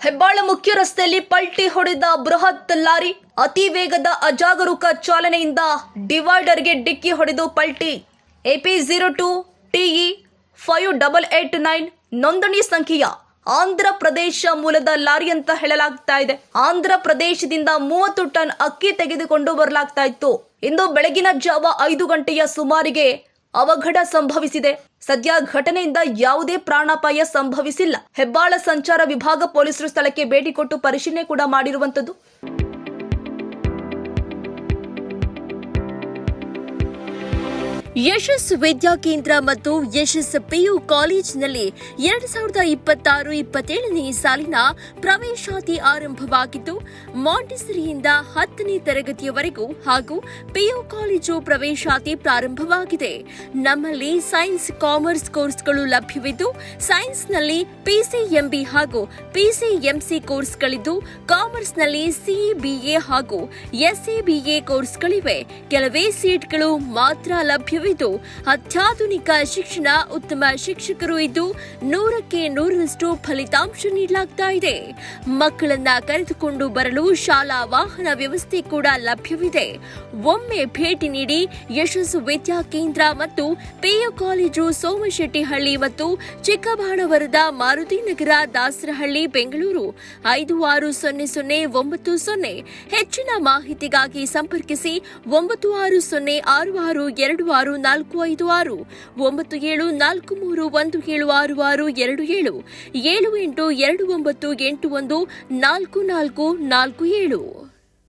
ಹೆಬ್ಬಾಳ ಮುಖ್ಯ ರಸ್ತೆಯಲ್ಲಿ ಪಲ್ಟಿ ಹೊಡೆದ ಬೃಹತ್ ಲಾರಿ. ಅತಿ ವೇಗದ ಅಜಾಗರೂಕ ಚಾಲನೆಯಿಂದ ಡಿವೈಡರ್ಗೆ ಡಿಕ್ಕಿ ಹೊಡೆದು ಪಲ್ಟಿ. AP02 TE 5889 ನೋಂದಣಿ ಸಂಖ್ಯೆಯ ಆಂಧ್ರ ಪ್ರದೇಶ ಮೂಲದ ಲಾರಿ ಅಂತ ಹೇಳಲಾಗ್ತಾ ಇದೆ. ಆಂಧ್ರ ಪ್ರದೇಶದಿಂದ 30 ಟನ್ ಅಕ್ಕಿ ತೆಗೆದುಕೊಂಡು ಬರಲಾಗ್ತಾ ಇತ್ತು. ಇಂದು ಬೆಳಗಿನ ಜಾವ 5 ಗಂಟೆಯ ಸುಮಾರಿಗೆ ಅವಘಡ ಸಂಭವಿಸಿದೆ. ಸದ್ಯ ಘಟನೆಯಿಂದ ಯಾವುದೇ ಪ್ರಾಣಾಪಾಯ ಸಂಭವಿಸಿಲ್ಲ. ಹೆಬ್ಬಾಳ ಸಂಚಾರ ವಿಭಾಗ ಪೊಲೀಸರು ಸ್ಥಳಕ್ಕೆ ಭೇಟಿ ಕೊಟ್ಟು ಪರಿಶೀಲನೆ ಕೂಡ ಮಾಡಿರುವಂತದ್ದು. ಯಶಸ್ ವಿದ್ಯಾಕೇಂದ್ರ ಮತ್ತು ಯಶಸ್ PU ಕಾಲೇಜಿನಲ್ಲಿ 2026-27ನೇ ಸಾಲಿನ ಪ್ರವೇಶಾತಿ ಆರಂಭವಾಗಿದ್ದು, ಮಾಂಟೆಸರಿಯಿಂದ 10ನೇ ತರಗತಿಯವರೆಗೂ ಹಾಗೂ PU ಕಾಲೇಜು ಪ್ರವೇಶಾತಿ ಪ್ರಾರಂಭವಾಗಿದೆ. ನಮ್ಮಲ್ಲಿ ಸೈನ್ಸ್, ಕಾಮರ್ಸ್ ಕೋರ್ಸ್ಗಳು ಲಭ್ಯವಿದ್ದು, ಸೈನ್ಸ್ನಲ್ಲಿ PCMB ಹಾಗೂ PCMC ಕೋರ್ಸ್ಗಳಿದ್ದು, ಕಾಮರ್ಸ್ನಲ್ಲಿ CBA ಹಾಗೂ SABA ಕೋರ್ಸ್ಗಳಿವೆ. ಕೆಲವೇ ಸೀಟ್ಗಳು ಮಾತ್ರ ಲಭ್ಯವಿದ್ದು, ಅತ್ಯಾಧುನಿಕ ಶಿಕ್ಷಣ, ಉತ್ತಮ ಶಿಕ್ಷಕರು ಇದ್ದು 100ಕ್ಕೆ 100ರಷ್ಟು ಫಲಿತಾಂಶ ನೀಡಲಾಗ್ತಾ ಇದೆ. ಮಕ್ಕಳನ್ನ ಕರೆದುಕೊಂಡು ಬರಲು ಶಾಲಾ ವಾಹನ ವ್ಯವಸ್ಥೆ ಕೂಡ ಲಭ್ಯವಿದೆ. ಒಮ್ಮೆ ಭೇಟಿ ನೀಡಿ. ಯಶಸ್ ವಿದ್ಯಾಕೇಂದ್ರ ಮತ್ತು PU ಕಾಲೇಜು ಸೋಮಶೆಟ್ಟಿಹಳ್ಳಿ ಮತ್ತು ಚಿಕ್ಕಬಾಣವರದ ಮಾರುತಿನಗರ, ದಾಸರಹಳ್ಳಿ, ಬೆಂಗಳೂರು 560090. ಹೆಚ್ಚಿನ ಮಾಹಿತಿಗಾಗಿ ಸಂಪರ್ಕಿಸಿ 9606626456 9743176627 7829814447.